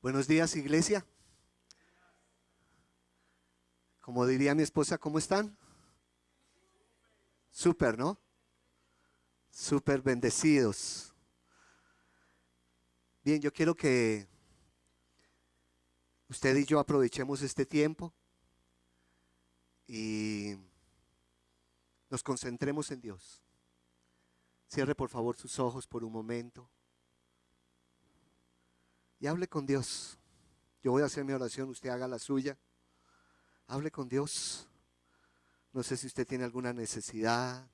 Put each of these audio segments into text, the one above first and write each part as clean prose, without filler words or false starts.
Buenos días, iglesia. Como diría mi esposa, ¿cómo están? Súper, ¿no? Súper bendecidos. Bien, yo quiero que usted y yo aprovechemos este tiempo y nos concentremos en Dios. Cierre por favor sus ojos por un momento y hable con Dios. Yo voy a hacer mi oración, usted haga la suya. Hable con Dios. No sé si usted tiene alguna necesidad,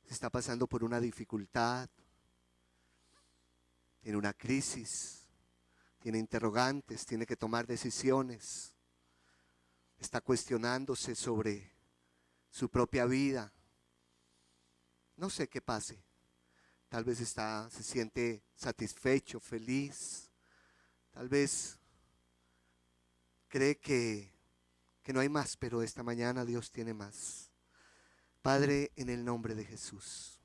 si está pasando por una dificultad, tiene una crisis, tiene interrogantes, tiene que tomar decisiones, está cuestionándose sobre su propia vida. No sé qué pase. Tal vez se siente satisfecho, feliz. Tal vez cree que no hay más, pero esta mañana Dios tiene más. Padre, en el nombre de Jesús,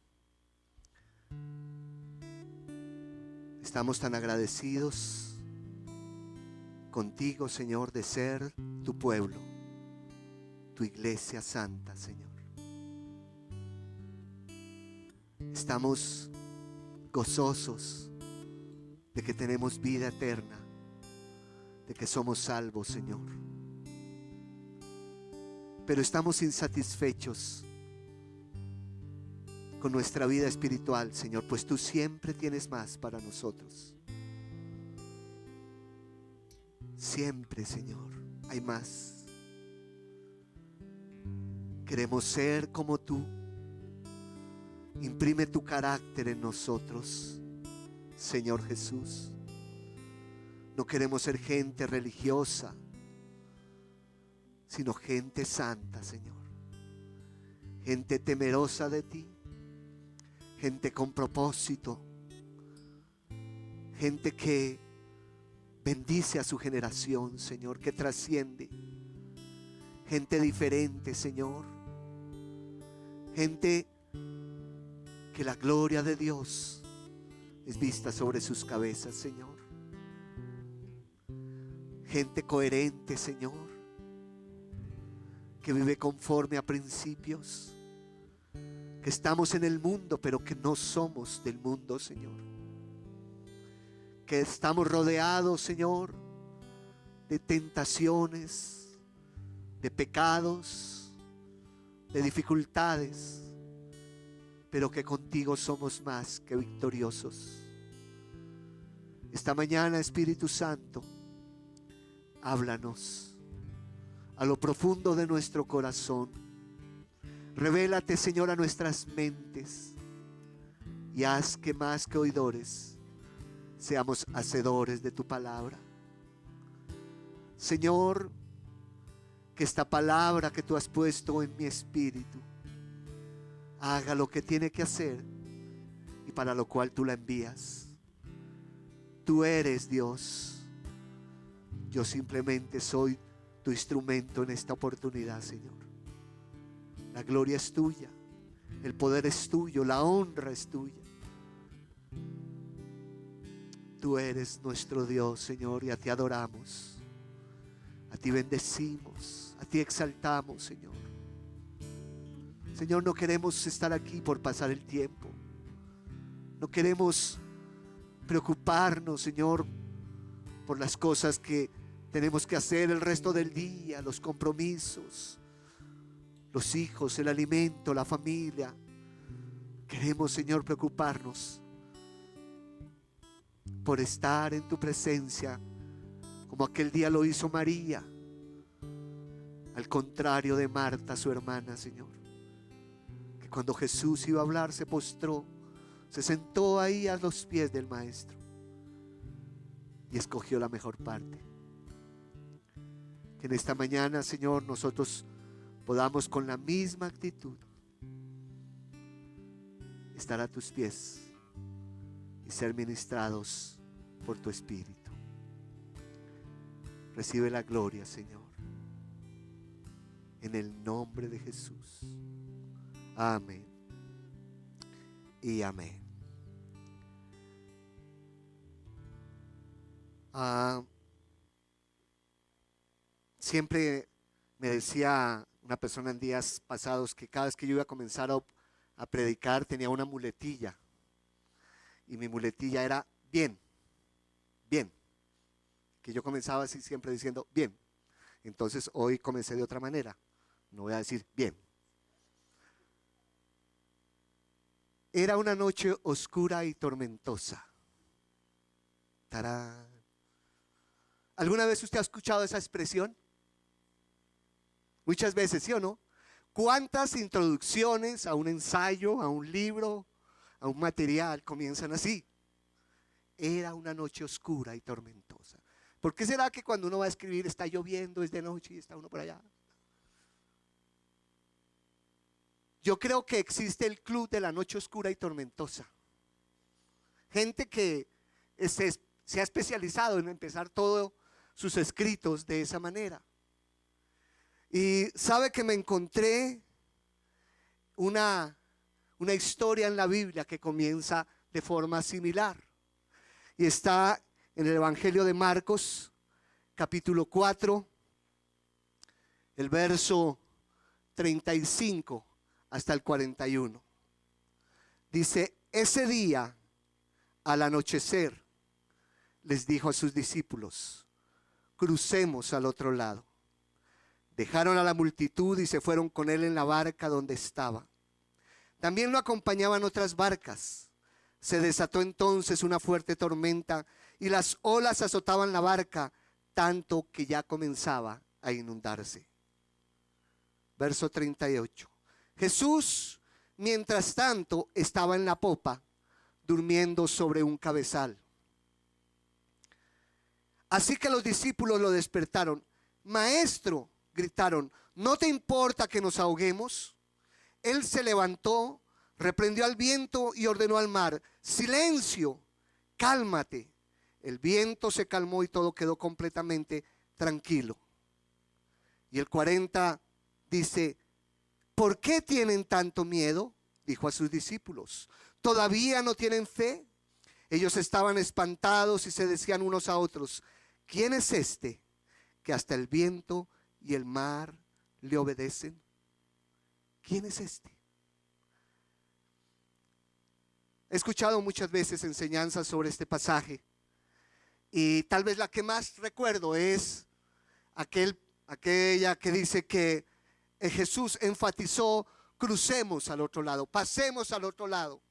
estamos tan agradecidos contigo, Señor, de ser tu pueblo, tu iglesia santa, Señor. Estamos gozosos de que tenemos vida eterna, de que somos salvos, Señor. Pero estamos insatisfechos con nuestra vida espiritual, Señor, pues tú siempre tienes más para nosotros. Siempre, Señor, hay más. Queremos ser como tú. Imprime tu carácter en nosotros, Señor Jesús. No queremos ser gente religiosa, sino gente santa, Señor. Gente temerosa de ti, gente con propósito, gente que bendice a su generación, Señor, que trasciende. Gente diferente, Señor. Gente que la gloria de Dios es vista sobre sus cabezas, Señor. Gente coherente, Señor, que vive conforme a principios, que estamos en el mundo, pero que no somos del mundo, Señor. Que estamos rodeados, Señor, de tentaciones, de pecados, de dificultades, pero que contigo somos más que victoriosos. Esta mañana, Espíritu Santo, háblanos a lo profundo de nuestro corazón. Revélate, Señor, a nuestras mentes y haz que más que oidores seamos hacedores de tu palabra. Señor, que esta palabra que tú has puesto en mi espíritu haga lo que tiene que hacer y para lo cual tú la envías. Tú eres Dios. Yo simplemente soy tu instrumento en esta oportunidad, Señor. La gloria es tuya, el poder es tuyo, la honra es tuya. Tú eres nuestro Dios, Señor, y a ti adoramos, a ti bendecimos, a ti exaltamos, Señor. Señor, no queremos estar aquí por pasar el tiempo. No queremos preocuparnos, Señor, por las cosas que tenemos que hacer el resto del día, los compromisos, los hijos, el alimento, la familia. Queremos, Señor, preocuparnos por estar en tu presencia, como aquel día lo hizo María, al contrario de Marta, su hermana, Señor, que cuando Jesús iba a hablar se postró, se sentó ahí a los pies del Maestro y escogió la mejor parte. Que en esta mañana, Señor, nosotros podamos con la misma actitud estar a tus pies y ser ministrados por tu Espíritu. Recibe la gloria, Señor, en el nombre de Jesús. Amén y amén. Ah, siempre me decía una persona en días pasados que cada vez que yo iba a comenzar a predicar tenía una muletilla. Y mi muletilla era bien, bien. Que yo comenzaba así siempre diciendo bien. Entonces hoy comencé de otra manera. No voy a decir bien. Era una noche oscura y tormentosa. ¡Tarán! ¿Alguna vez usted ha escuchado esa expresión? Muchas veces, ¿sí o no? ¿Cuántas introducciones a un ensayo, a un libro, a un material comienzan así? Era una noche oscura y tormentosa. ¿Por qué será que cuando uno va a escribir está lloviendo, es de noche y está uno por allá? Yo creo que existe el club de la noche oscura y tormentosa. Gente que se ha especializado en empezar todos sus escritos de esa manera. Y sabe que me encontré una historia en la Biblia que comienza de forma similar. Y está en el Evangelio de Marcos, capítulo 4, el verso 35 hasta el 41. Dice: ese día, al anochecer, les dijo a sus discípulos: crucemos al otro lado. Dejaron a la multitud y se fueron con él en la barca donde estaba. También lo acompañaban otras barcas. Se desató entonces una fuerte tormenta y las olas azotaban la barca, tanto que ya comenzaba a inundarse. Verso 38. Jesús, mientras tanto, estaba en la popa, durmiendo sobre un cabezal. Así que los discípulos lo despertaron. Maestro, gritaron, ¿no te importa que nos ahoguemos? Él se levantó, reprendió al viento y ordenó al mar: silencio, cálmate. El viento se calmó y todo quedó completamente tranquilo. Y el 40 dice: ¿por qué tienen tanto miedo? Dijo a sus discípulos. ¿Todavía no tienen fe? Ellos estaban espantados y se decían unos a otros: ¿quién es este que hasta el viento y el mar le obedecen? ¿Quién es este? He escuchado muchas veces enseñanzas sobre este pasaje y tal vez la que más recuerdo es aquella que dice que Jesús enfatizó: crucemos al otro lado, pasemos al otro lado.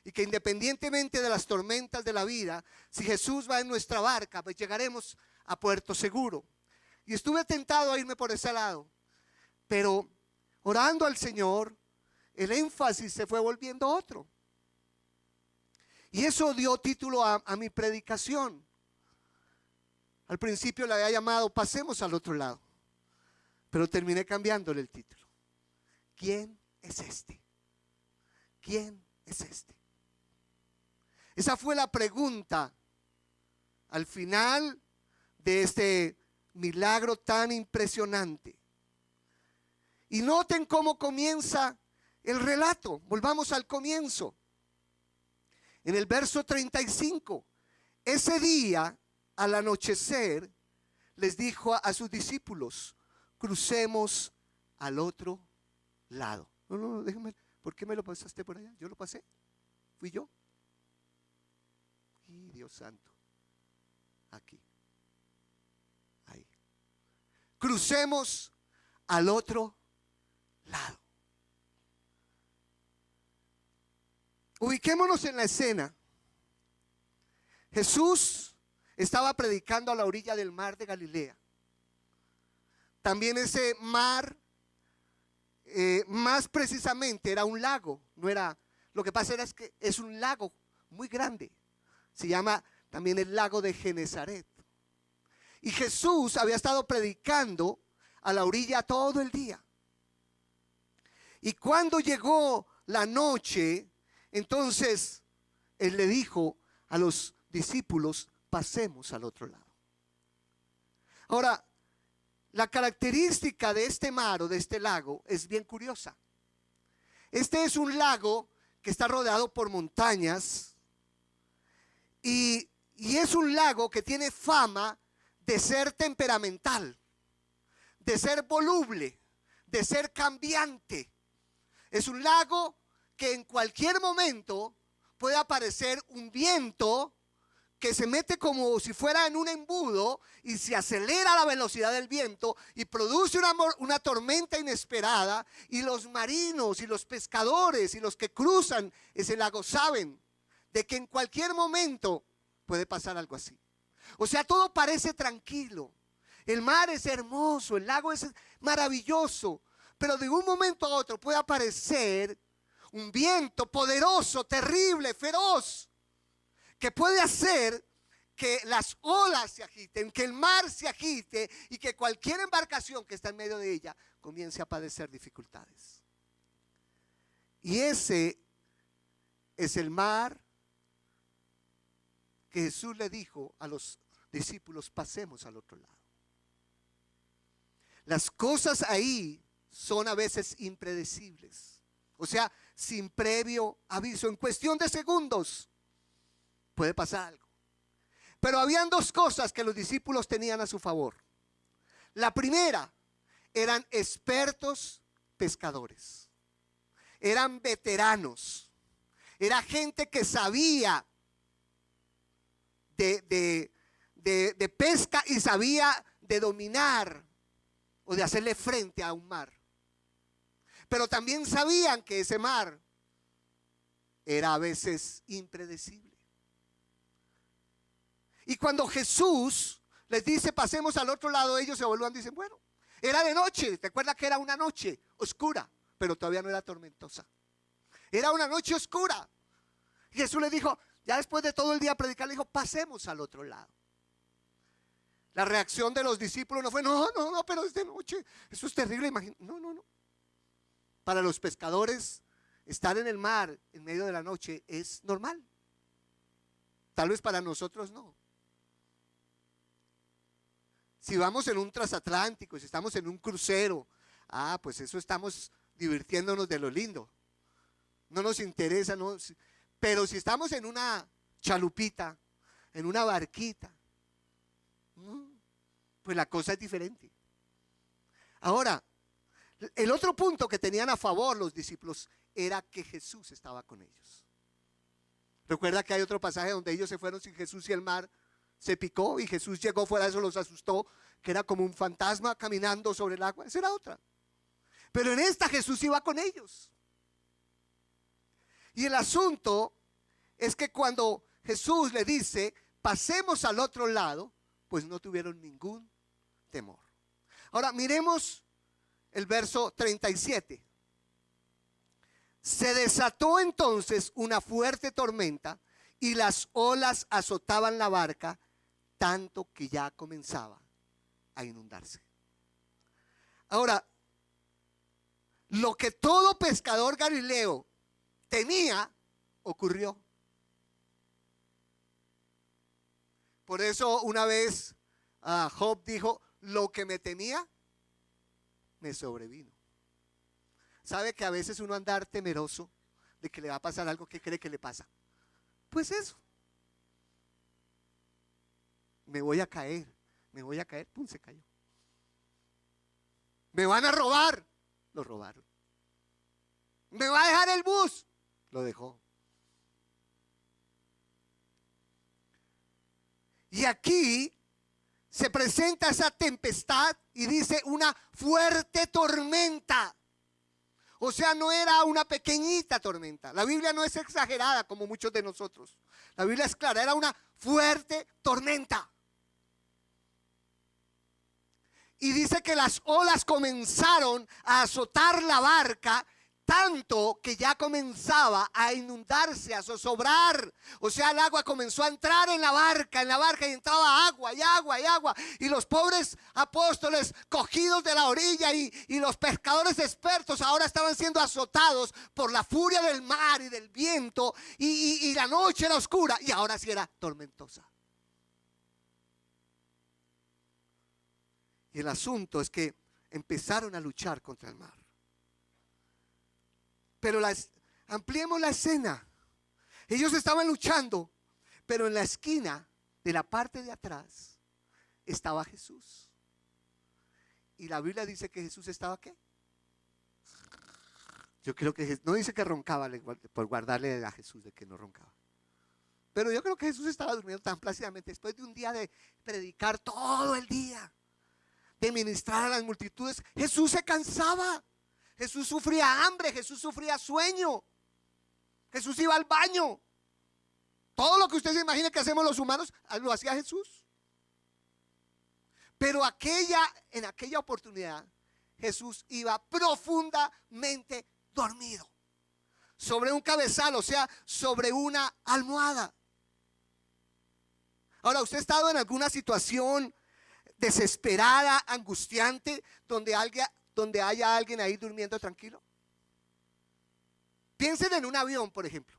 Y que independientemente de las tormentas de la vida, si Jesús va en nuestra barca, pues llegaremos a puerto seguro. Y estuve tentado a irme por ese lado, pero orando al Señor, el énfasis se fue volviendo otro. Y eso dio título a mi predicación. Al principio la había llamado pasemos al otro lado, pero terminé cambiándole el título. ¿Quién es este? ¿Quién es este? Esa fue la pregunta al final de este milagro tan impresionante. Y noten cómo comienza el relato. Volvamos al comienzo. En el verso 35, ese día al anochecer les dijo a sus discípulos: crucemos al otro lado. No, déjame, ¿por qué me lo pasaste por allá? Yo lo pasé, fui yo. Y Dios santo, aquí, ahí. Crucemos al otro lado. Ubiquémonos en la escena. Jesús estaba predicando a la orilla del mar de Galilea. También ese mar, más precisamente, era un lago. No era, lo que pasa es que es un lago muy grande. Se llama también el lago de Genesaret. Y Jesús había estado predicando a la orilla todo el día. Y cuando llegó la noche, entonces él le dijo a los discípulos: pasemos al otro lado. Ahora, la característica de este mar o de este lago es bien curiosa. Este es un lago que está rodeado por montañas y Y es un lago que tiene fama de ser temperamental, de ser voluble, de ser cambiante. Es un lago que en cualquier momento puede aparecer un viento que se mete como si fuera en un embudo y se acelera la velocidad del viento y produce una tormenta inesperada, y los marinos y los pescadores y los que cruzan ese lago saben de que en cualquier momento puede pasar algo así. O sea, todo parece tranquilo, el mar es hermoso, el lago es maravilloso, pero de un momento a otro puede aparecer un viento poderoso, terrible, feroz, que puede hacer que las olas se agiten, que el mar se agite y que cualquier embarcación que está en medio de ella comience a padecer dificultades. Y ese es el mar que Jesús le dijo a los discípulos: pasemos al otro lado. Las cosas ahí son a veces impredecibles, o sea, sin previo aviso, en cuestión de segundos puede pasar algo. Pero habían dos cosas que los discípulos tenían a su favor. La primera, eran expertos pescadores, eran veteranos, era gente que sabía de pesca y sabía de dominar o de hacerle frente a un mar. Pero también sabían que ese mar era a veces impredecible. Y cuando Jesús les dice pasemos al otro lado, ellos se vuelven y dicen, bueno, era de noche. ¿Te acuerdas que era una noche oscura? Pero todavía no era tormentosa. Era una noche oscura. Y Jesús les dijo, ya después de todo el día predicar, le dijo, pasemos al otro lado. La reacción de los discípulos no fue, no, pero es de noche, eso es terrible. No. Para los pescadores, estar en el mar en medio de la noche es normal. Tal vez para nosotros no. Si vamos en un transatlántico, si estamos en un crucero, pues eso estamos divirtiéndonos de lo lindo. No nos interesa, no. Pero si estamos en una chalupita, en una barquita, pues la cosa es diferente. Ahora, el otro punto que tenían a favor los discípulos era que Jesús estaba con ellos. Recuerda que hay otro pasaje donde ellos se fueron sin Jesús y el mar se picó y Jesús llegó fuera, eso los asustó, que era como un fantasma caminando sobre el agua. Esa era otra. Pero en esta Jesús iba con ellos. Y el asunto es que cuando Jesús le dice, pasemos al otro lado, pues no tuvieron ningún temor. Ahora miremos el verso 37. Se desató entonces una fuerte tormenta y las olas azotaban la barca, tanto que ya comenzaba a inundarse. Ahora, lo que todo pescador galileo temía ocurrió. Por eso una vez Job dijo, lo que me temía me sobrevino. ¿Sabe que a veces uno andar temeroso de que le va a pasar algo? ¿Qué cree que le pasa? Pues eso. Me voy a caer, pum, se cayó. Me van a robar, lo robaron. Me va a dejar el bus, lo dejó. Y aquí se presenta esa tempestad y dice una fuerte tormenta. O sea, no era una pequeñita tormenta. La Biblia no es exagerada como muchos de nosotros. La Biblia es clara, era una fuerte tormenta. Y dice que las olas comenzaron a azotar la barca, tanto que ya comenzaba a inundarse, a zozobrar. O sea, el agua comenzó a entrar en la barca y entraba agua y agua y agua. Y los pobres apóstoles cogidos de la orilla y los pescadores expertos ahora estaban siendo azotados por la furia del mar y del viento. Y la noche era oscura y ahora sí era tormentosa. Y el asunto es que empezaron a luchar contra el mar. Pero ampliemos la escena. Ellos estaban luchando, pero en la esquina de la parte de atrás estaba Jesús. Y la Biblia dice que Jesús estaba ¿qué? Yo creo que no dice que roncaba, por guardarle a Jesús de que no roncaba. Pero yo creo que Jesús estaba durmiendo tan plácidamente después de un día de predicar todo el día, de ministrar a las multitudes. Jesús se cansaba, Jesús sufría hambre, Jesús sufría sueño, Jesús iba al baño. Todo lo que usted se imagina que hacemos los humanos, lo hacía Jesús. Pero en aquella oportunidad, Jesús iba profundamente dormido, sobre un cabezal, o sea, sobre una almohada. Ahora, ¿usted ha estado en alguna situación desesperada, angustiante, donde haya alguien ahí durmiendo tranquilo? Piensen en un avión, por ejemplo.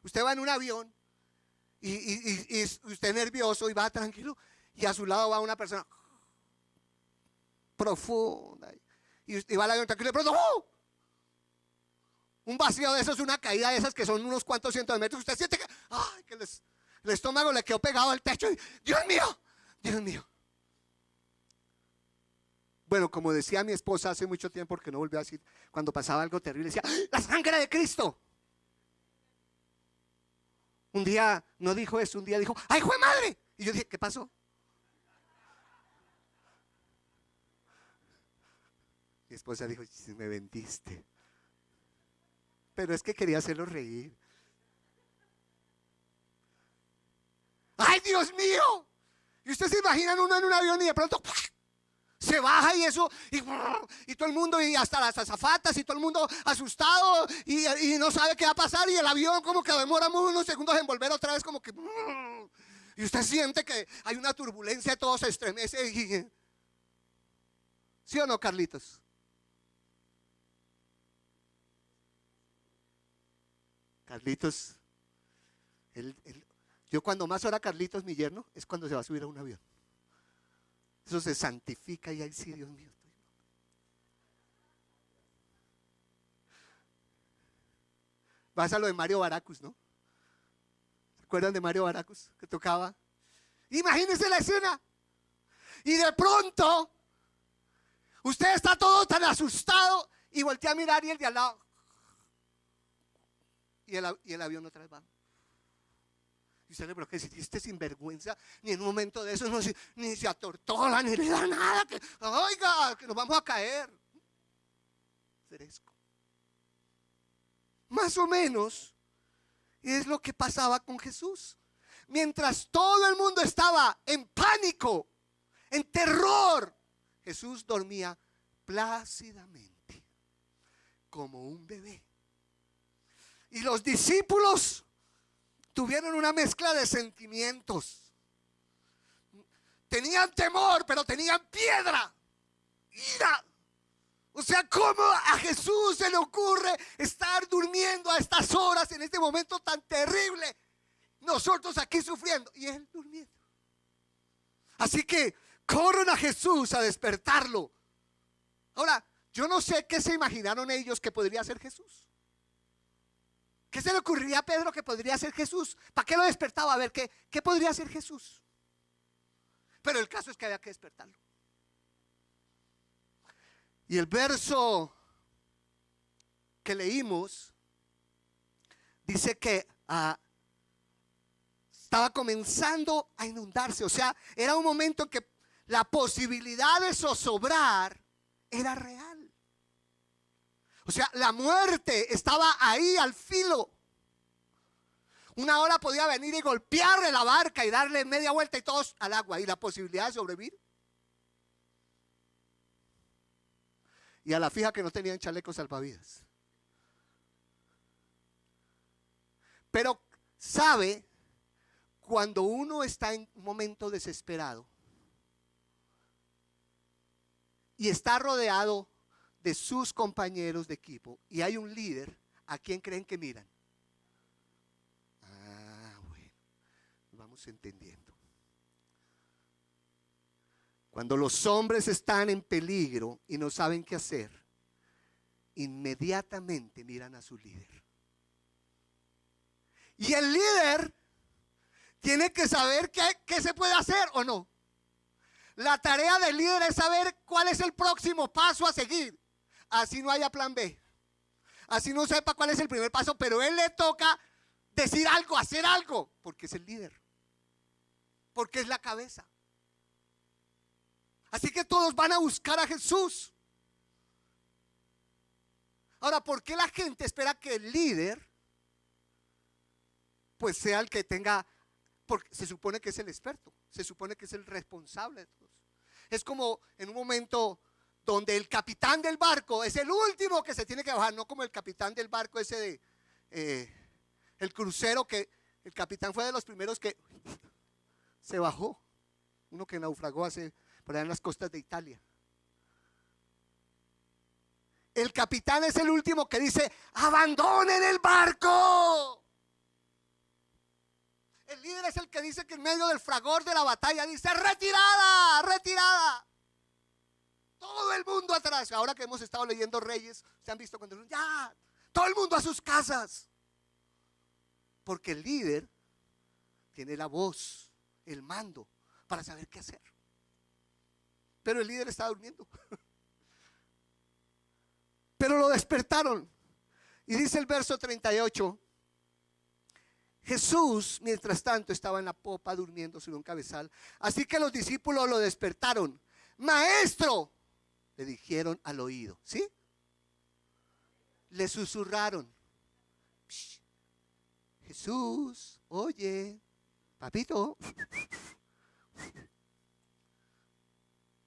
Usted va en un avión y usted nervioso y va tranquilo, y a su lado va una persona profunda y va el avión tranquilo, y de pronto ¡oh! Un vacío de esos, una caída de esas que son unos cuantos cientos de metros. Usted siente que, ¡ay! Que el estómago le quedó pegado al techo y ¡Dios mío! ¡Dios mío! Bueno, como decía mi esposa hace mucho tiempo, porque no volvió a decir, cuando pasaba algo terrible, decía, ¡la sangre de Cristo! Un día no dijo eso, un día dijo, ¡ay, jue madre! Y yo dije, ¿qué pasó? Mi esposa dijo, me vendiste. Pero es que quería hacerlo reír. ¡Ay, Dios mío! Y ustedes se imaginan uno en un avión y de pronto se baja y eso, y todo el mundo, y hasta las azafatas, y todo el mundo asustado, y no sabe qué va a pasar, y el avión como que demora unos segundos en volver otra vez, como que, y usted siente que hay una turbulencia, todo se estremece. ¿Sí o no, Carlitos? Carlitos, yo cuando más ora Carlitos, mi yerno, es cuando se va a subir a un avión. Eso se santifica y ahí sí, Dios mío. Vas a lo de Mario Baracus, ¿no? ¿Se acuerdan de Mario Baracus que tocaba? Imagínense la escena. Y de pronto, usted está todo tan asustado y voltea a mirar y el de al lado. Y el avión otra vez va. Y usted le pero que si este sinvergüenza, ni en un momento de eso ni se atortola, ni le da nada, que oiga, que nos vamos a caer. Fresco. Más o menos es lo que pasaba con Jesús. Mientras todo el mundo estaba en pánico, en terror, Jesús dormía plácidamente, como un bebé. Y los discípulos tuvieron una mezcla de sentimientos. Tenían temor, pero tenían piedra, ira. O sea, ¿cómo a Jesús se le ocurre estar durmiendo a estas horas en este momento tan terrible? Nosotros aquí sufriendo y él durmiendo. Así que corren a Jesús a despertarlo. Ahora, yo no sé qué se imaginaron ellos que podría ser Jesús. ¿Qué se le ocurriría a Pedro que podría ser Jesús? ¿Para qué lo despertaba? A ver, ¿qué podría ser Jesús? Pero el caso es que había que despertarlo. Y el verso que leímos dice que estaba comenzando a inundarse. O sea, era un momento en que la posibilidad de zozobrar era real. O sea, la muerte estaba ahí al filo. Una hora podía venir y golpearle la barca y darle media vuelta y todos al agua. Y la posibilidad de sobrevivir. Y a la fija que no tenían chalecos salvavidas. Pero sabe, cuando uno está en un momento desesperado y está rodeado de sus compañeros de equipo y hay un líder, ¿a quién creen que miran? Bueno, vamos entendiendo. Cuando los hombres están en peligro y no saben qué hacer, inmediatamente miran a su líder. Y el líder tiene que saber qué se puede hacer o no. La tarea del líder es saber cuál es el próximo paso a seguir. Así no haya plan B. Así no sepa cuál es el primer paso, pero él le toca decir algo, hacer algo, porque es el líder. Porque es la cabeza. Así que todos van a buscar a Jesús. Ahora, ¿por qué la gente espera que el líder pues sea el que tenga? Porque se supone que es el experto, se supone que es el responsable de todos. Es como en un momento donde el capitán del barco es el último que se tiene que bajar, no como el capitán del barco ese de el crucero, que el capitán fue de los primeros que se bajó, uno que naufragó por allá en las costas de Italia. El capitán es el último que dice: abandonen el barco. El líder es el que dice que en medio del fragor de la batalla dice: retirada, retirada. Todo el mundo atrás. Ahora que hemos estado leyendo Reyes, se han visto cuando ya, todo el mundo a sus casas. Porque el líder tiene la voz, el mando para saber qué hacer. Pero el líder estaba durmiendo. Pero lo despertaron. Y dice el verso 38: Jesús, mientras tanto, estaba en la popa durmiendo sobre un cabezal. Así que los discípulos lo despertaron. Maestro, le dijeron al oído. ¿Sí? Le susurraron: Jesús, oye, papito,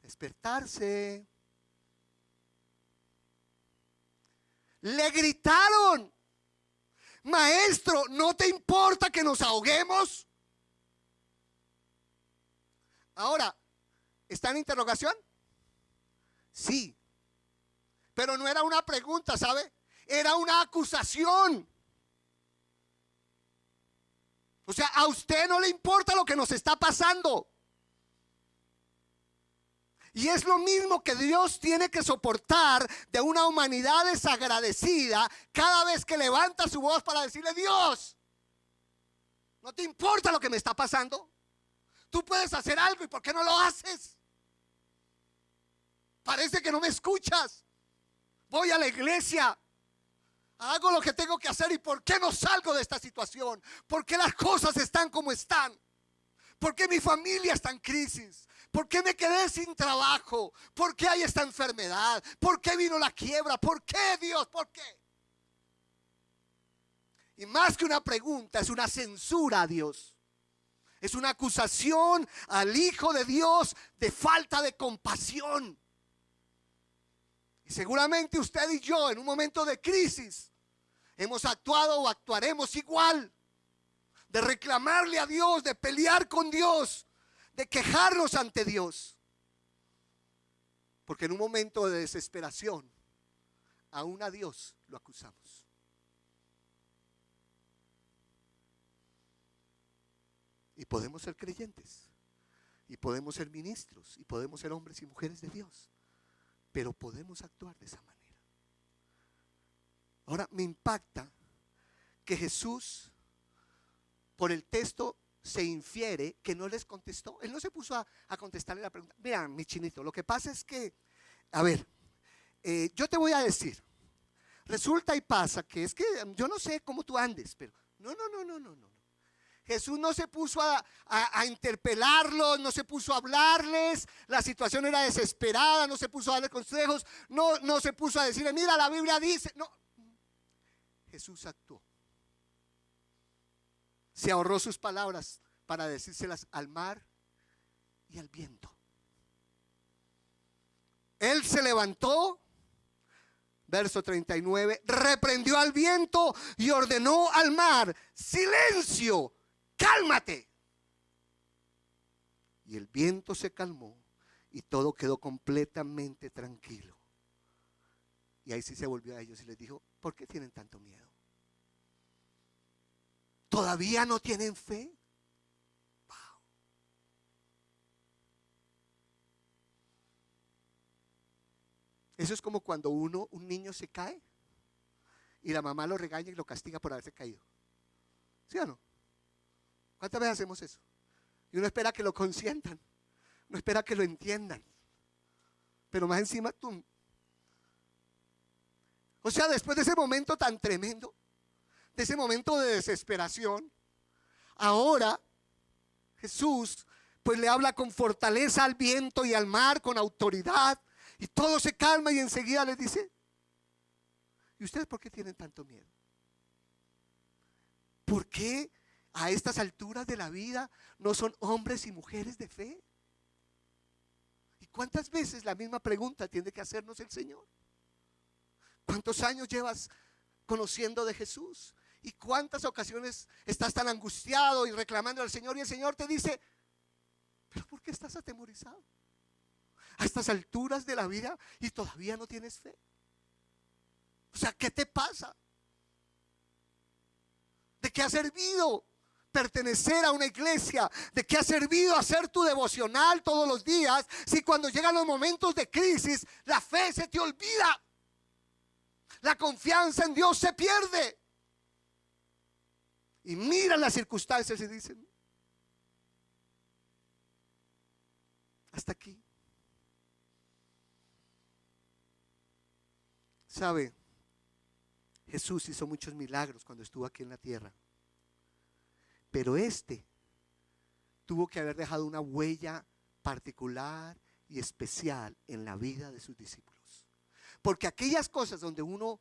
despertarse. Le gritaron: Maestro, ¿no te importa que nos ahoguemos? Ahora, ¿está en interrogación? Sí. Pero no era una pregunta, ¿sabe? Era una acusación. O sea, a usted no le importa lo que nos está pasando. Y es lo mismo que Dios tiene que soportar de una humanidad desagradecida cada vez que levanta su voz para decirle: Dios, ¿no te importa lo que me está pasando? Tú puedes hacer algo, ¿y por qué no lo haces? Parece que no me escuchas. Voy a la iglesia, hago lo que tengo que hacer, ¿y por qué no salgo de esta situación? ¿Por qué las cosas están como están? ¿Por qué mi familia está en crisis? ¿Por qué me quedé sin trabajo? ¿Por qué hay esta enfermedad? ¿Por qué vino la quiebra? ¿Por qué, Dios? ¿Por qué? Y más que una pregunta, es una censura a Dios. Es una acusación al Hijo de Dios de falta de compasión. Y seguramente usted y yo, en un momento de crisis, hemos actuado o actuaremos igual. De reclamarle a Dios, de pelear con Dios, de quejarnos ante Dios. Porque en un momento de desesperación, aún a Dios lo acusamos. Y podemos ser creyentes, y podemos ser ministros, y podemos ser hombres y mujeres de Dios, pero podemos actuar de esa manera. Ahora me impacta que Jesús, por el texto, se infiere que no les contestó. Él no se puso a contestarle la pregunta. Vean, mi chinito, lo que pasa es que, a ver, yo te voy a decir, resulta y pasa que es que yo no sé cómo tú andes, pero no. Jesús no se puso a interpelarlos, no se puso a hablarles, la situación era desesperada, no se puso a darle consejos, no se puso a decirle: mira, la Biblia dice, no. Jesús actuó. Se ahorró sus palabras para decírselas al mar y al viento. Él se levantó, verso 39, reprendió al viento y ordenó al mar: silencio, cálmate. Y el viento se calmó y todo quedó completamente tranquilo. Y ahí sí se volvió a ellos y les dijo: ¿por qué tienen tanto miedo? ¿Todavía no tienen fe? Wow. Eso es como cuando un niño se cae y la mamá lo regaña y lo castiga por haberse caído. ¿Sí o no? ¿Cuántas veces hacemos eso? Y uno espera que lo consientan, uno espera que lo entiendan, pero más encima tú. O sea, después de ese momento tan tremendo, de ese momento de desesperación, ahora Jesús pues le habla con fortaleza al viento y al mar, con autoridad, y todo se calma y enseguida les dice: ¿y ustedes por qué tienen tanto miedo? ¿Por qué a estas alturas de la vida no son hombres y mujeres de fe? ¿Y cuántas veces la misma pregunta tiene que hacernos el Señor? ¿Cuántos años llevas conociendo de Jesús? ¿Y cuántas ocasiones estás tan angustiado y reclamando al Señor, y el Señor te dice: ¿pero por qué estás atemorizado a estas alturas de la vida y todavía no tienes fe? O sea, ¿qué te pasa? ¿De qué ha servido pertenecer a una iglesia? ¿De qué ha servido hacer tu devocional todos los días si cuando llegan los momentos de crisis la fe se te olvida? La confianza en Dios se pierde. Y miran las circunstancias y dicen: hasta aquí. ¿Sabe? Jesús hizo muchos milagros cuando estuvo aquí en la tierra, pero tuvo que haber dejado una huella particular y especial en la vida de sus discípulos, porque aquellas cosas donde uno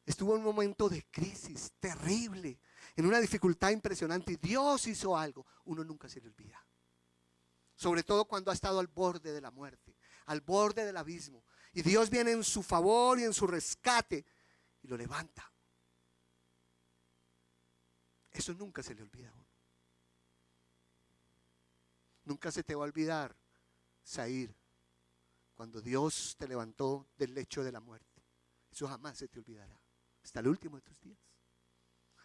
estuvo en un momento de crisis terrible, en una dificultad impresionante, y Dios hizo algo, uno nunca se le olvida. Sobre todo cuando ha estado al borde de la muerte, al borde del abismo, y Dios viene en su favor y en su rescate y lo levanta. Eso nunca se le olvida a uno. Nunca se te va a olvidar, Sair, cuando Dios te levantó del lecho de la muerte. Eso jamás se te olvidará, hasta el último de tus días.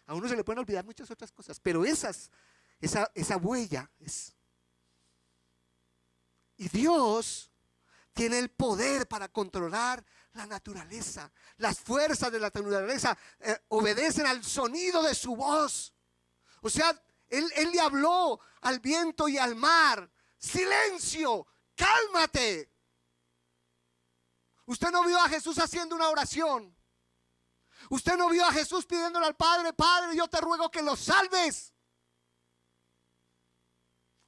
A uno se le pueden olvidar muchas otras cosas, pero esa huella es. Y Dios tiene el poder para controlar la naturaleza. Las fuerzas de la naturaleza obedecen al sonido de su voz. O sea, él le habló al viento y al mar: silencio, cálmate. Usted no vio a Jesús haciendo una oración. Usted no vio a Jesús pidiéndole al Padre: Padre, yo te ruego que los salves.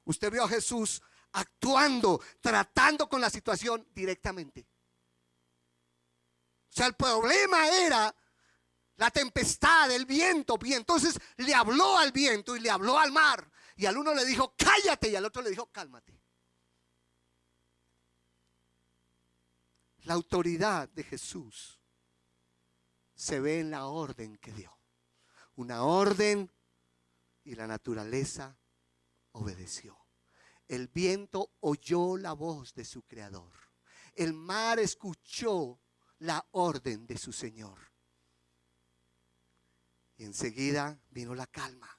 Usted vio a Jesús actuando, tratando con la situación directamente. O sea, el problema era la tempestad, el viento, y entonces le habló al viento y le habló al mar, y al uno le dijo: cállate, y al otro le dijo: cálmate. La autoridad de Jesús se ve en la orden que dio. Una orden, y la naturaleza obedeció. El viento oyó la voz de su creador. El mar escuchó la orden de su Señor. Y enseguida vino la calma.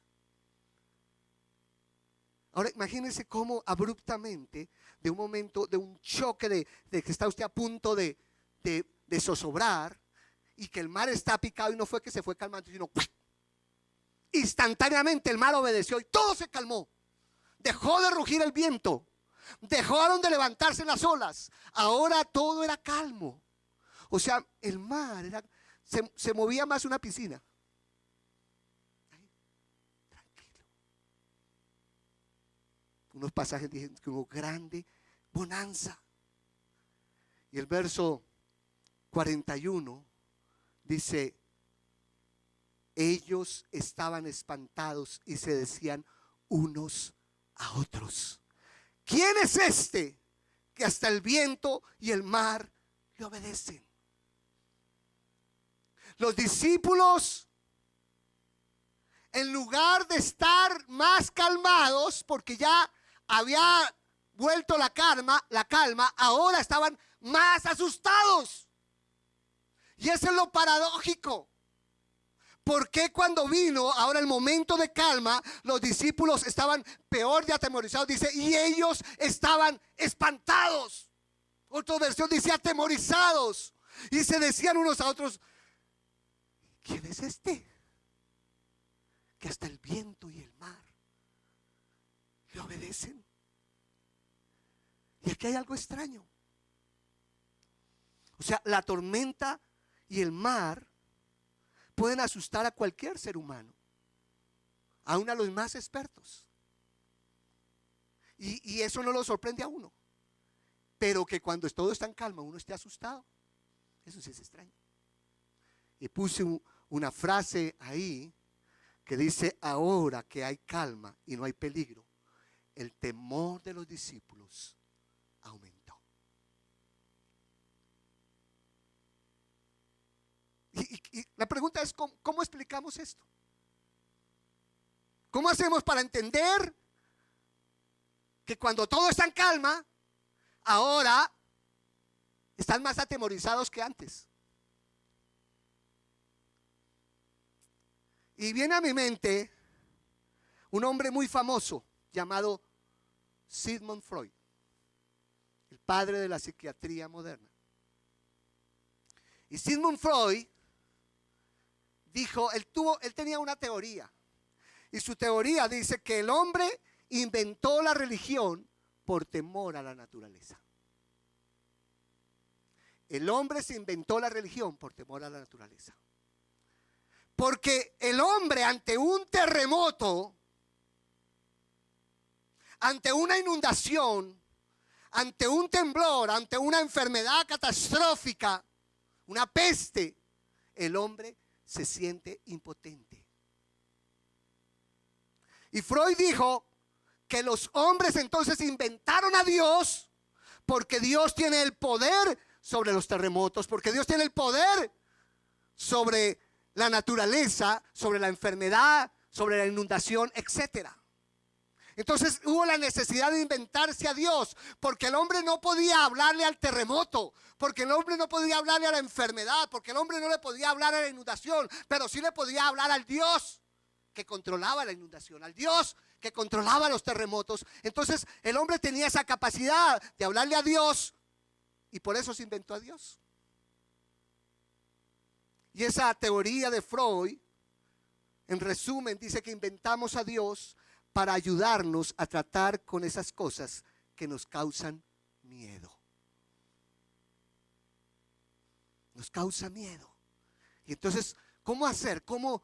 Ahora imagínense cómo abruptamente, de un momento, de un choque de que está usted a punto de zozobrar, y que el mar está picado, y no fue que se fue calmando, sino instantáneamente el mar obedeció y todo se calmó. Dejó de rugir el viento, dejaron de levantarse las olas, ahora todo era calmo. O sea, el mar se movía más una piscina. Ahí, tranquilo. Unos pasajes dicen que hubo grande bonanza. Y el verso 41 dice: ellos estaban espantados y se decían unos a otros: ¿quién es este que hasta el viento y el mar le obedecen? Los discípulos, en lugar de estar más calmados, porque ya había vuelto la calma, ahora estaban más asustados. Y eso es lo paradójico. ¿Por qué cuando vino ahora el momento de calma, los discípulos estaban peor de atemorizados? Dice: y ellos estaban espantados. Otra versión dice atemorizados. Y se decían unos a otros: ¿quién es este que hasta el viento y el mar le obedecen. Y aquí hay algo extraño. O sea, la tormenta y el mar pueden asustar a cualquier ser humano, aún a los más expertos. Y eso no lo sorprende a uno. Pero que cuando todo está en calma uno esté asustado, eso sí es extraño. Y puse una frase ahí que dice: ahora que hay calma y no hay peligro, el temor de los discípulos aumentó. Y la pregunta es: ¿cómo explicamos esto? ¿Cómo hacemos para entender que cuando todo está en calma, ahora están más atemorizados que antes? Y viene a mi mente un hombre muy famoso llamado Sigmund Freud, el padre de la psiquiatría moderna. Y Sigmund Freud dijo, él tenía una teoría, y su teoría dice que el hombre inventó la religión por temor a la naturaleza. El hombre se inventó la religión por temor a la naturaleza. Porque el hombre ante un terremoto, ante una inundación, ante un temblor, ante una enfermedad catastrófica, una peste, el hombre se siente impotente. Y Freud dijo que los hombres entonces inventaron a Dios porque Dios tiene el poder sobre los terremotos, porque Dios tiene el poder sobre la naturaleza, sobre la enfermedad, sobre la inundación, etcétera. Entonces hubo la necesidad de inventarse a Dios, porque el hombre no podía hablarle al terremoto, porque el hombre no podía hablarle a la enfermedad, porque el hombre no le podía hablar a la inundación, pero sí le podía hablar al Dios que controlaba la inundación, al Dios que controlaba los terremotos. Entonces el hombre tenía esa capacidad de hablarle a Dios, y por eso se inventó a Dios. Y esa teoría de Freud, en resumen, dice que inventamos a Dios para ayudarnos a tratar con esas cosas que nos causan miedo. Nos causa miedo. Y entonces, ¿cómo hacer? ¿Cómo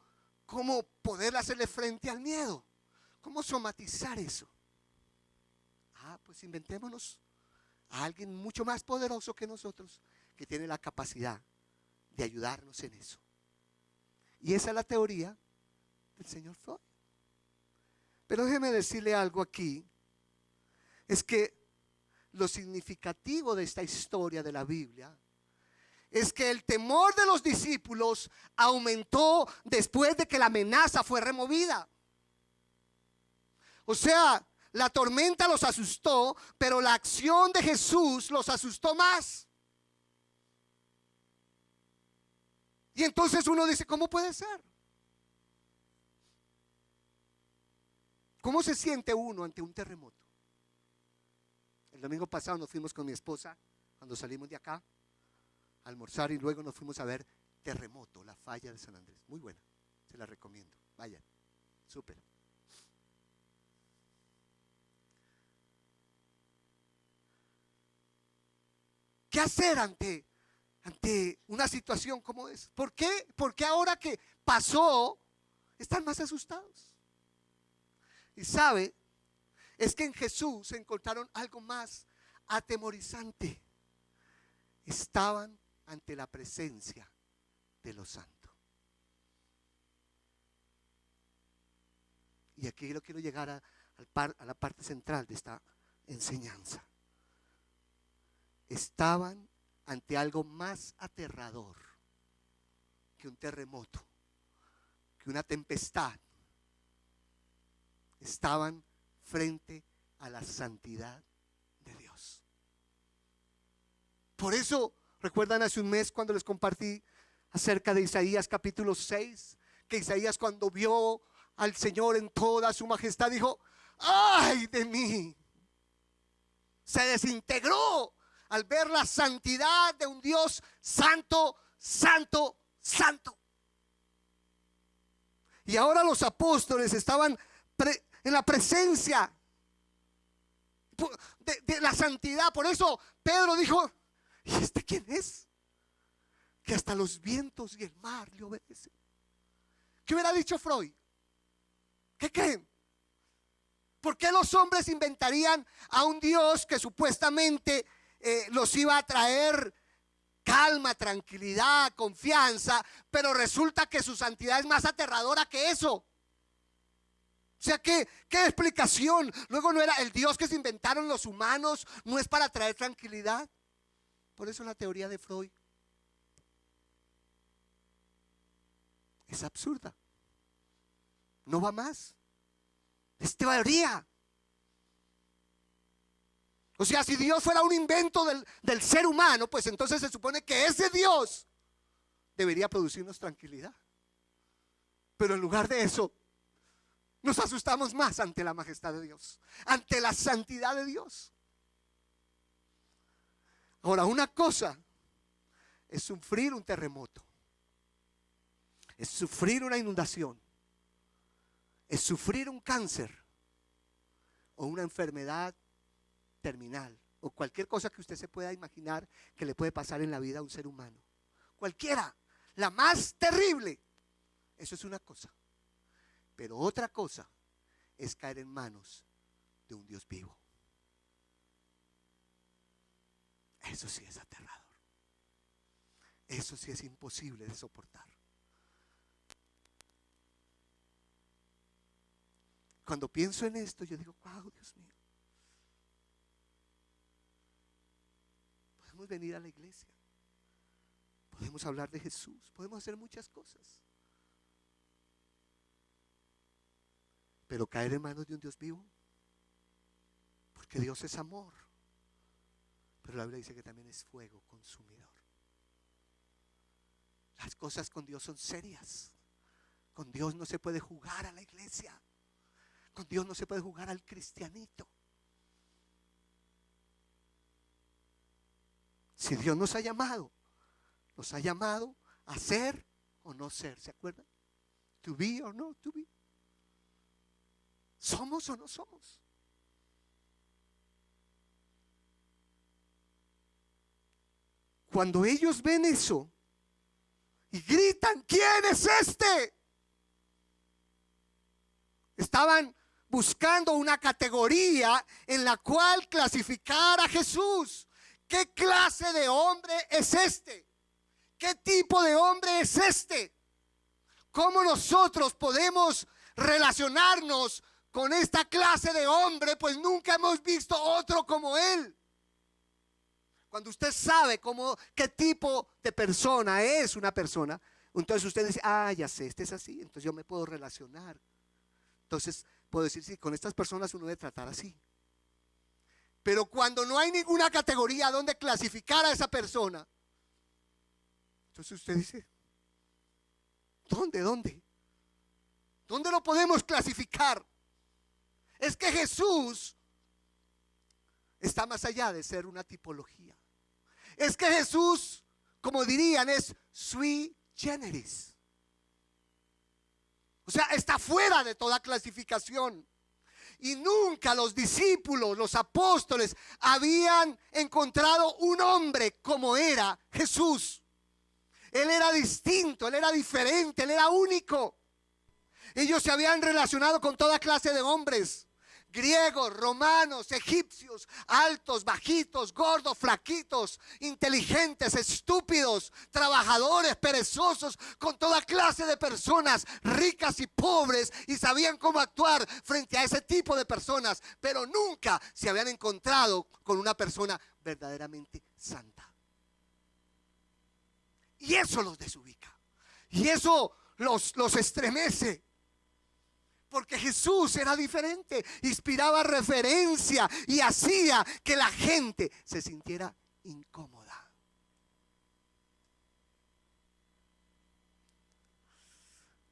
poder hacerle frente al miedo? ¿Cómo somatizar eso? Pues inventémonos a alguien mucho más poderoso que nosotros, que tiene la capacidad de ayudarnos en eso. Y esa es la teoría del señor Freud. Pero déjeme decirle algo aquí. Es que lo significativo de esta historia de la Biblia es que el temor de los discípulos aumentó después de que la amenaza fue removida. O sea, la tormenta los asustó, pero la acción de Jesús los asustó más. Y entonces uno dice, ¿cómo puede ser? ¿Cómo se siente uno ante un terremoto? El domingo pasado nos fuimos con mi esposa, cuando salimos de acá, a almorzar, y luego nos fuimos a ver Terremoto, la falla de San Andrés. Muy buena, se la recomiendo, vayan, súper. ¿Qué hacer ante una situación como esa? ¿Por qué? Porque ahora que pasó, están más asustados. Y sabe, es que en Jesús encontraron algo más atemorizante. Estaban ante la presencia de lo santo. Y aquí yo quiero llegar a la parte central de esta enseñanza. Estaban ante algo más aterrador que un terremoto, que una tempestad. Estaban frente a la santidad de Dios. Por eso, ¿recuerdan hace un mes cuando les compartí acerca de Isaías capítulo 6? Que Isaías, cuando vio al Señor en toda su majestad, dijo: ¡ay de mí! Se desintegró al ver la santidad de un Dios santo, santo, santo. Y ahora los apóstoles estaban en la presencia de la santidad. Por eso Pedro dijo, ¿y este quién es? Que hasta los vientos y el mar le obedecen. ¿Qué hubiera dicho Freud? ¿Qué creen? ¿Por qué los hombres inventarían a un Dios que supuestamente los iba a traer calma, tranquilidad, confianza, pero resulta que su santidad es más aterradora que eso? O sea, ¿qué explicación? Luego, no era el Dios que se inventaron los humanos, no es para traer tranquilidad. Por eso la teoría de Freud es absurda. No va más. Es teoría. O sea, si Dios fuera un invento del ser humano, pues entonces se supone que ese Dios debería producirnos tranquilidad. Pero en lugar de eso, nos asustamos más ante la majestad de Dios, ante la santidad de Dios. Ahora, una cosa es sufrir un terremoto, es sufrir una inundación, es sufrir un cáncer o una enfermedad terminal o cualquier cosa que usted se pueda imaginar que le puede pasar en la vida a un ser humano. Cualquiera, la más terrible. Eso es una cosa. Pero otra cosa es caer en manos de un Dios vivo. Eso sí es aterrador. Eso sí es imposible de soportar. Cuando pienso en esto, yo digo, wow, Dios mío. Podemos venir a la iglesia, podemos hablar de Jesús, podemos hacer muchas cosas, pero caer en manos de un Dios vivo, porque Dios es amor, pero la Biblia dice que también es fuego consumidor. Las cosas con Dios son serias. Con Dios no se puede jugar a la iglesia, con Dios no se puede jugar al cristianito. Si Dios nos ha llamado a ser o no ser, ¿se acuerdan? To be or not to be. ¿Somos o no somos? Cuando ellos ven eso y gritan, ¿quién es este? Estaban buscando una categoría en la cual clasificar a Jesús. ¿Qué clase de hombre es este? ¿Qué tipo de hombre es este? ¿Cómo nosotros podemos relacionarnos con esta clase de hombre? Pues nunca hemos visto otro como él. Cuando usted sabe qué tipo de persona es una persona, entonces usted dice, ya sé, este es así, entonces yo me puedo relacionar. Entonces puedo decir, sí, con estas personas uno debe tratar así. Pero cuando no hay ninguna categoría donde clasificar a esa persona, entonces usted dice, ¿dónde lo podemos clasificar? Es que Jesús está más allá de ser una tipología. Es que Jesús, como dirían, es sui generis. O sea, está fuera de toda clasificación. Y nunca los discípulos, los apóstoles, habían encontrado un hombre como era Jesús. Él era distinto, él era diferente, él era único. Ellos se habían relacionado con toda clase de hombres: griegos, romanos, egipcios, altos, bajitos, gordos, flaquitos, inteligentes, estúpidos, trabajadores, perezosos, con toda clase de personas, ricas y pobres, y sabían cómo actuar frente a ese tipo de personas, pero nunca se habían encontrado con una persona verdaderamente santa. Y eso los desubica, y eso los estremece. Porque Jesús era diferente, inspiraba referencia y hacía que la gente se sintiera incómoda.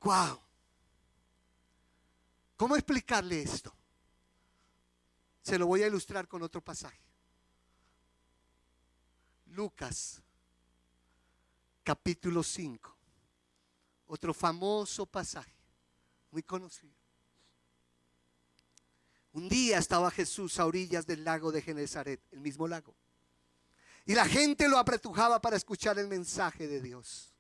¡Wow! ¿Cómo explicarle esto? Se lo voy a ilustrar con otro pasaje. Lucas, capítulo 5. Otro famoso pasaje, muy conocido. Un día estaba Jesús a orillas del lago de Genesaret, el mismo lago, y la gente lo apretujaba para escuchar el mensaje de Dios.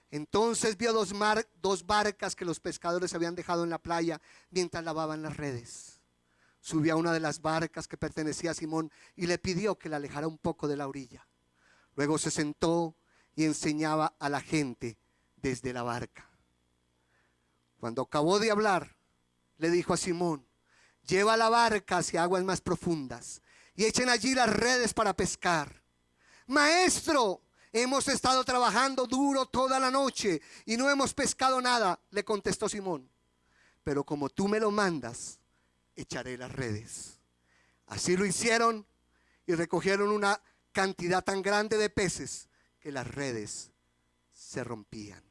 Entonces vio dos barcas que los pescadores habían dejado en la playa mientras lavaban las redes. Subió a una de las barcas que pertenecía a Simón y le pidió que la alejara un poco de la orilla. Luego se sentó y enseñaba a la gente desde la barca. Cuando acabó de hablar, le dijo a Simón: lleva la barca hacia aguas más profundas y echen allí las redes para pescar. Maestro, hemos estado trabajando duro toda la noche y no hemos pescado nada, le contestó Simón. Pero como tú me lo mandas, echaré las redes. Así lo hicieron y recogieron una cantidad tan grande de peces que las redes se rompían.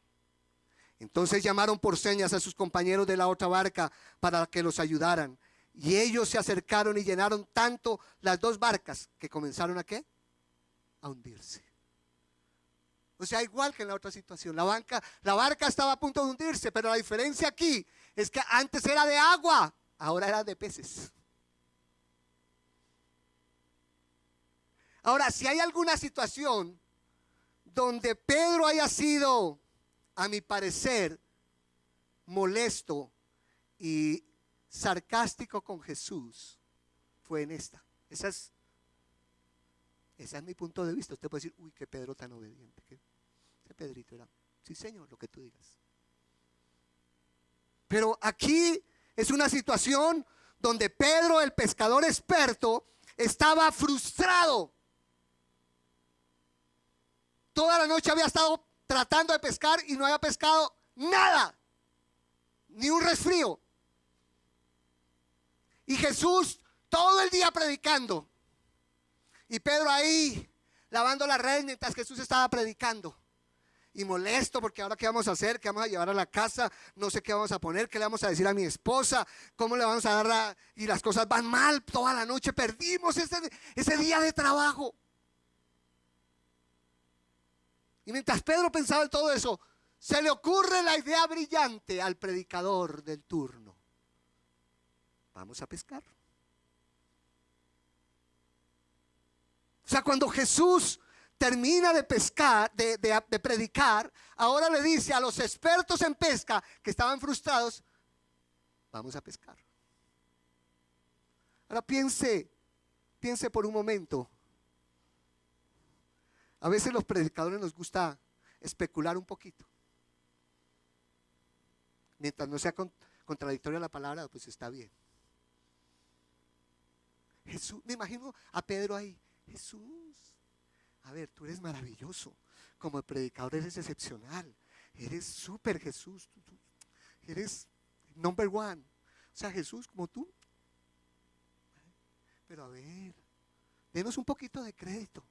Entonces llamaron por señas a sus compañeros de la otra barca para que los ayudaran. Y ellos se acercaron y llenaron tanto las dos barcas que comenzaron ¿a qué? A hundirse. O sea, igual que en la otra situación, la barca estaba a punto de hundirse, pero la diferencia aquí es que antes era de agua, ahora era de peces. Ahora, si hay alguna situación donde Pedro haya sido, a mi parecer, molesto y sarcástico con Jesús, fue en esta. Ese es mi punto de vista. Usted puede decir: uy, qué Pedro tan obediente. Ese Pedrito era: sí, Señor, lo que tú digas. Pero aquí es una situación donde Pedro, el pescador experto, estaba frustrado. Toda la noche había estado tratando de pescar y no había pescado nada, ni un resfrío. Y Jesús todo el día predicando. Y Pedro ahí lavando las redes mientras Jesús estaba predicando. Y molesto porque ahora qué vamos a hacer, qué vamos a llevar a la casa, no sé qué vamos a poner, qué le vamos a decir a mi esposa, cómo le vamos a dar y las cosas van mal, toda la noche perdimos ese día de trabajo. Y mientras Pedro pensaba en todo eso, se le ocurre la idea brillante al predicador del turno: vamos a pescar. O sea, cuando Jesús termina de pescar, de predicar, ahora le dice a los expertos en pesca que estaban frustrados: vamos a pescar. Ahora piense por un momento. A veces los predicadores nos gusta especular un poquito. Mientras no sea contradictoria la palabra, pues está bien. Jesús, me imagino a Pedro ahí: Jesús, a ver, tú eres maravilloso, como predicador eres excepcional, eres súper Jesús, tú eres number one. O sea, Jesús, como tú. Pero a ver, denos un poquito de crédito.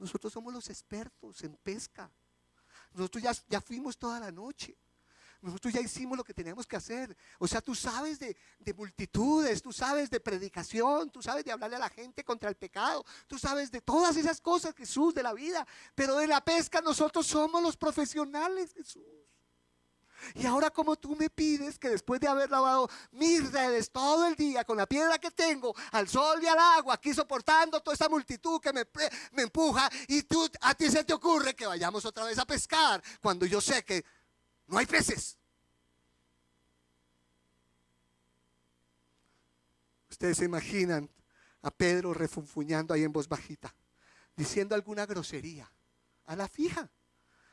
Nosotros somos los expertos en pesca. Nosotros ya fuimos toda la noche. Nosotros ya hicimos lo que teníamos que hacer. O sea, tú sabes de multitudes, tú sabes de predicación, tú sabes de hablarle a la gente contra el pecado, tú sabes de todas esas cosas, Jesús, de la vida. Pero de la pesca nosotros somos los profesionales, Jesús. Y ahora, como tú me pides que después de haber lavado mis redes todo el día con la piedra que tengo, al sol y al agua, aquí soportando toda esta multitud que me empuja, y a ti se te ocurre que vayamos otra vez a pescar cuando yo sé que no hay peces. Ustedes se imaginan a Pedro refunfuñando ahí en voz bajita, diciendo alguna grosería a la fija,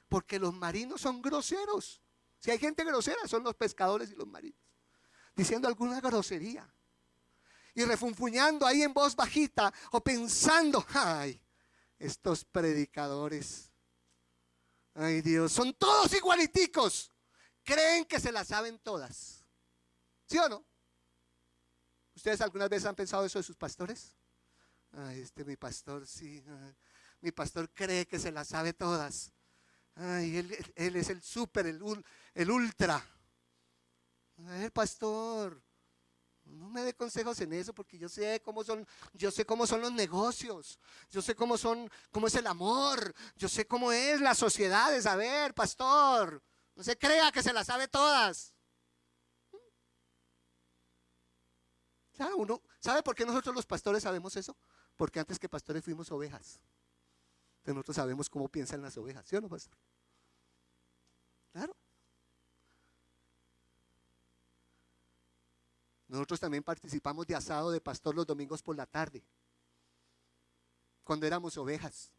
porque los marinos son groseros. Si hay gente grosera, son los pescadores y los marinos, diciendo alguna grosería y refunfuñando ahí en voz bajita, o pensando: ay, estos predicadores, ay Dios, son todos igualiticos, creen que se las saben todas. ¿Sí o no? ¿Ustedes algunas veces han pensado eso de sus pastores? Ay, mi pastor, sí, mi pastor cree que se las sabe todas. Ay, él es el súper, el ultra. A ver, pastor, no me dé consejos en eso, porque yo sé cómo son los negocios, yo sé cómo es el amor, yo sé cómo es las sociedades. A ver, pastor, no se crea que se las sabe todas. Claro, uno, ¿sabe por qué nosotros los pastores sabemos eso? Porque antes que pastores fuimos ovejas. Entonces nosotros sabemos cómo piensan las ovejas, ¿sí o no, pastor? Claro. Nosotros también participamos de asado de pastor los domingos por la tarde, cuando éramos ovejas.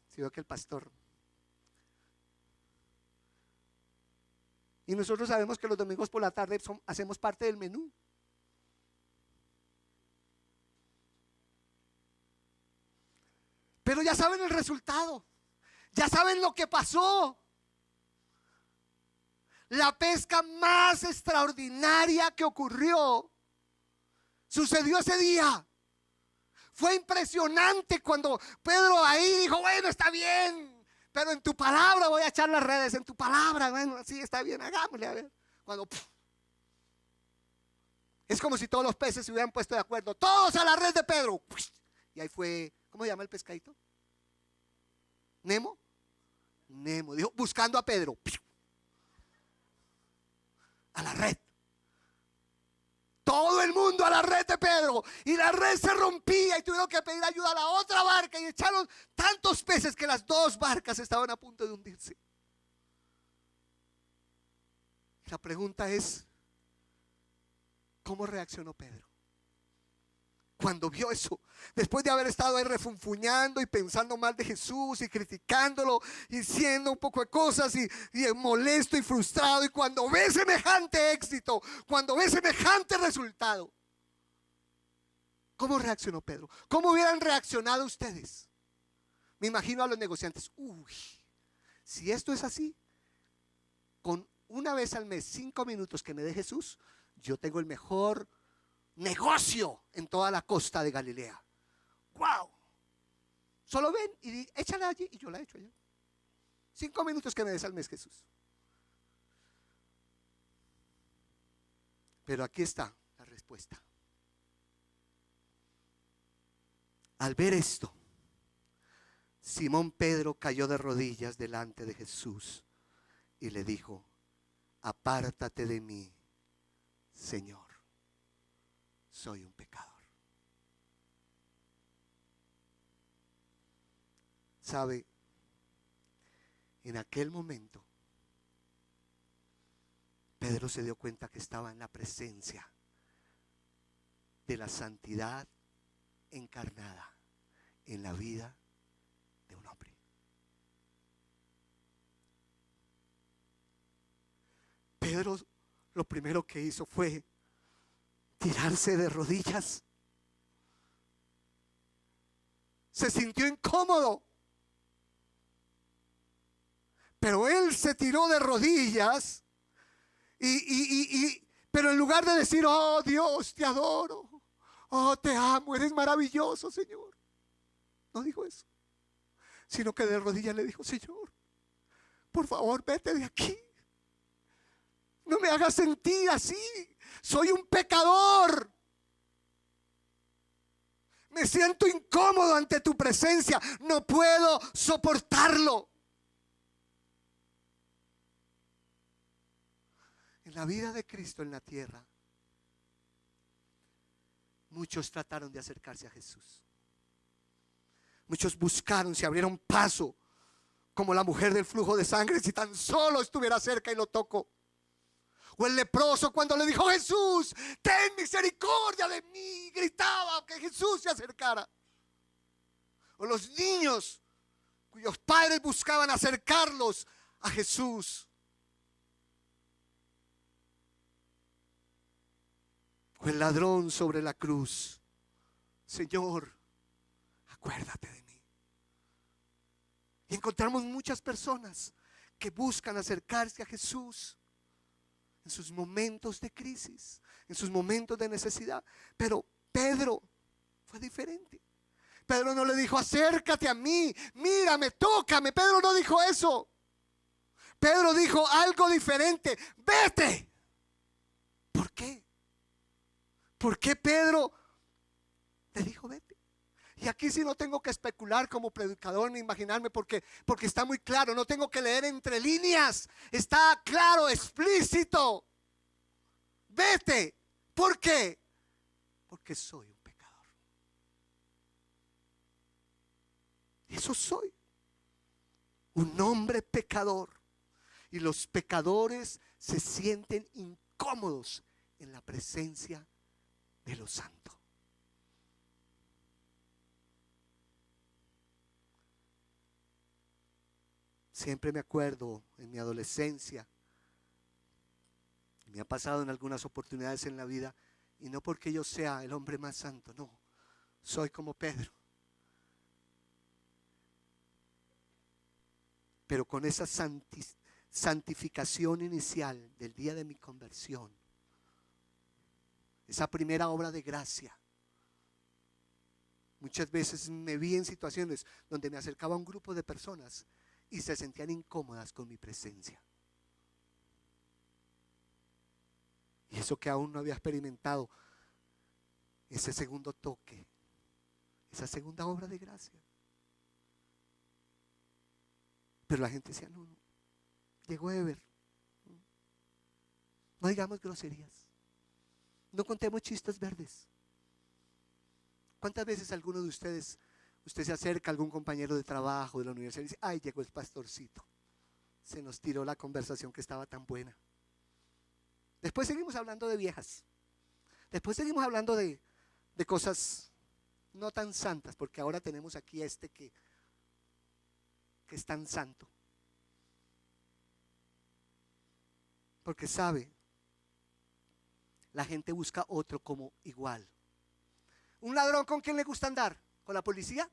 Si veo que el pastor. Y nosotros sabemos que los domingos por la tarde hacemos parte del menú. Pero ya saben el resultado, ya saben lo que pasó. La pesca más extraordinaria que ocurrió sucedió ese día. Fue impresionante cuando Pedro ahí dijo, bueno, está bien, pero en tu palabra voy a echar las redes, en tu palabra, bueno, sí, está bien, hagámosle, a ver. Cuando es como si todos los peces se hubieran puesto de acuerdo, todos a la red de Pedro. Y ahí fue, ¿cómo se llama el pescadito? ¿Nemo? Nemo, dijo, buscando a Pedro. A la red. Todo el mundo a la red de Pedro. Y la red se rompía y tuvieron que pedir ayuda a la otra barca. Y echaron tantos peces que las dos barcas estaban a punto de hundirse. La pregunta es, ¿cómo reaccionó Pedro? Cuando vio eso, después de haber estado ahí refunfuñando y pensando mal de Jesús y criticándolo y diciendo un poco de cosas y molesto y frustrado, y cuando ve semejante éxito, cuando ve semejante resultado, ¿cómo reaccionó Pedro? ¿Cómo hubieran reaccionado ustedes? Me imagino a los negociantes, si esto es así, con una vez al mes 5 minutos que me dé Jesús, yo tengo el mejor negocio en toda la costa de Galilea. ¡Wow! Solo ven y échala allí y yo la echo allá. 5 minutos que me des al mes, Jesús. Pero aquí está la respuesta. Al ver esto, Simón Pedro cayó de rodillas delante de Jesús y le dijo, apártate de mí, Señor. Soy un pecador. ¿Sabe? En aquel momento, Pedro se dio cuenta que estaba en la presencia de la santidad encarnada en la vida de un hombre. Pedro lo primero que hizo fue tirarse de rodillas. Se sintió incómodo, pero él se tiró de rodillas pero en lugar de decir, oh Dios, te adoro, oh te amo, eres maravilloso, Señor, no dijo eso, sino que de rodillas le dijo, Señor, por favor, vete de aquí, no me hagas sentir así. Soy un pecador. Me siento incómodo ante tu presencia. No puedo soportarlo. En la vida de Cristo en la tierra, muchos trataron de acercarse a Jesús. Muchos buscaron, se abrieron paso, como la mujer del flujo de sangre, si tan solo estuviera cerca y lo tocó. O el leproso cuando le dijo, Jesús, ten misericordia de mí, gritaba que Jesús se acercara. O los niños cuyos padres buscaban acercarlos a Jesús. O el ladrón sobre la cruz, Señor, acuérdate de mí. Y encontramos muchas personas que buscan acercarse a Jesús en sus momentos de crisis, en sus momentos de necesidad. Pero Pedro fue diferente. Pedro no le dijo, acércate a mí, mírame, tócame. Pedro no dijo eso. Pedro dijo algo diferente, vete. ¿Por qué? ¿Por qué Pedro le dijo vete? Y aquí sí no tengo que especular como predicador ni imaginarme porque está muy claro, no tengo que leer entre líneas, está claro, explícito. Vete. ¿Por qué? porque soy un pecador. Eso soy, un hombre pecador. Y los pecadores se sienten incómodos en la presencia de lo santo. Siempre me acuerdo en mi adolescencia, me ha pasado en algunas oportunidades en la vida, y no porque yo sea el hombre más santo, no, soy como Pedro. Pero con esa santificación inicial del día de mi conversión, esa primera obra de gracia, muchas veces me vi en situaciones donde me acercaba a un grupo de personas y se sentían incómodas con mi presencia. Y eso que aún no había experimentado, ese segundo toque, esa segunda obra de gracia. Pero la gente decía, no, llegó Ever, no digamos groserías, no contemos chistes verdes. ¿Cuántas veces alguno de ustedes, usted se acerca a algún compañero de trabajo de la universidad y dice, ay, llegó el pastorcito, se nos tiró la conversación que estaba tan buena? Después seguimos hablando de viejas, después seguimos hablando de cosas no tan santas, porque ahora tenemos aquí a este que es tan santo. Porque sabe, la gente busca otro como igual. ¿Un ladrón con quién le gusta andar? ¿Con la policía?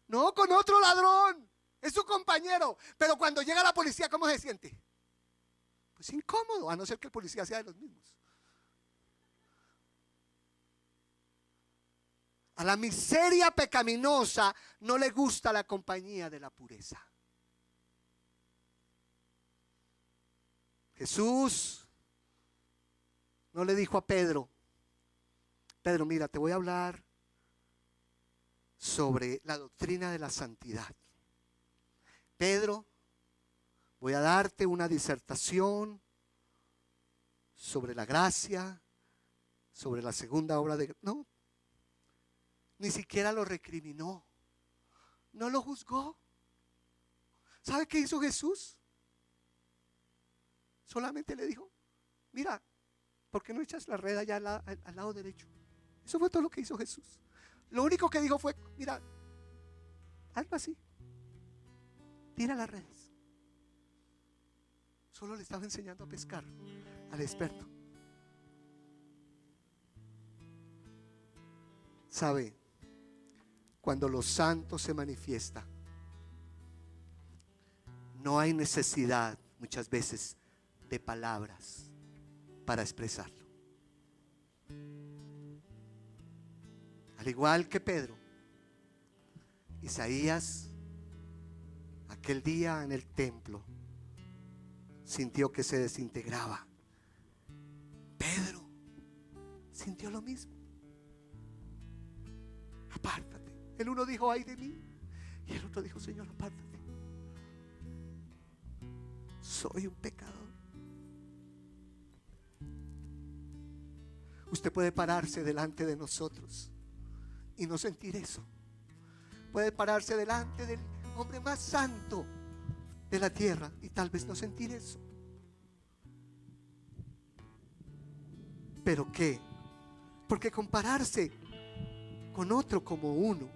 No, con otro ladrón. Es su compañero. Pero cuando llega la policía, ¿cómo se siente? Pues incómodo, a no ser que el policía sea de los mismos. A la miseria pecaminosa no le gusta la compañía de la pureza. Jesús no le dijo a Pedro, Pedro, mira, te voy a hablar sobre la doctrina de la santidad. Pedro, voy a darte una disertación sobre la gracia, sobre la segunda obra de... No, ni siquiera lo recriminó, no lo juzgó. ¿Sabe qué hizo Jesús? Solamente le dijo, mira, ¿por qué no echas la red allá al lado derecho? Eso fue todo lo que hizo Jesús. Lo único que dijo fue, mira, hazlo así, tira las redes. Solo le estaba enseñando a pescar al experto. ¿Sabe? Cuando lo santo se manifiesta, no hay necesidad muchas veces de palabras para expresarlo. Al igual que Pedro, Isaías, aquel día en el templo, sintió que se desintegraba. Pedro sintió lo mismo. Apártate. El uno dijo, ay de mí, y el otro dijo, Señor, apártate. Soy un pecador. Usted puede pararse delante de nosotros y no sentir eso. Puede pararse delante del hombre más santo de la tierra y tal vez no sentir eso. ¿Pero qué? Porque compararse con otro como uno,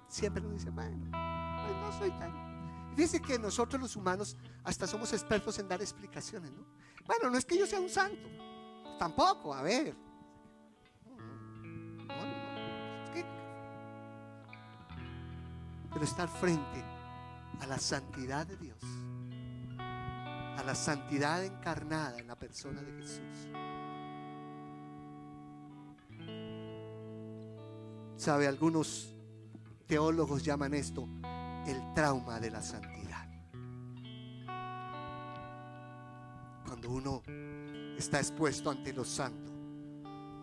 siempre nos dice, bueno, pues no soy tan... Fíjense que nosotros los humanos hasta somos expertos en dar explicaciones, ¿no? Bueno, no es que yo sea un santo, tampoco, a ver. Es que... Pero estar frente a la santidad de Dios, a la santidad encarnada en la persona de Jesús. Sabe, algunos teólogos llaman esto el trauma de la santidad. Cuando uno está expuesto ante lo santo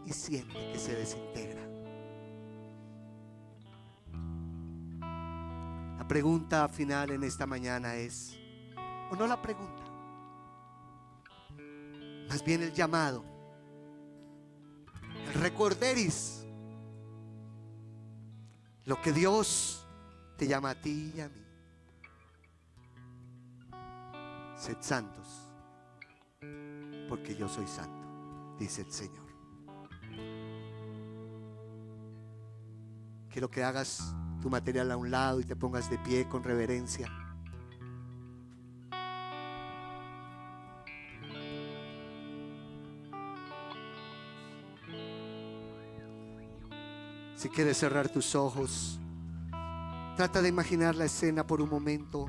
y siente que se desintegra. La pregunta final en esta mañana es, o no la pregunta, más bien el llamado, recorderis lo que Dios te llama a ti y a mí. Sed santos, porque yo soy santo, dice el Señor. Quiero que hagas tu material a un lado y te pongas de pie con reverencia. Si quieres cerrar tus ojos, trata de imaginar la escena por un momento.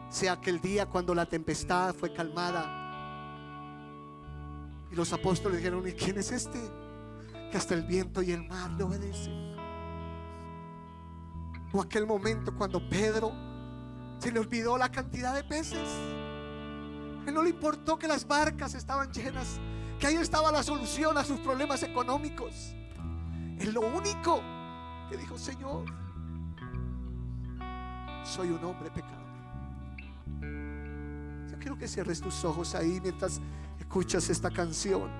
Sea aquel día cuando la tempestad fue calmada y los apóstoles dijeron: ¿y quién es este que hasta el viento y el mar le obedecen? O aquel momento cuando Pedro se le olvidó la cantidad de peces. Él no le importó que las barcas estaban llenas, que ahí estaba la solución a sus problemas económicos. Él lo único que dijo: Señor, soy un hombre pecador. Yo quiero que cierres tus ojos ahí mientras escuchas esta canción.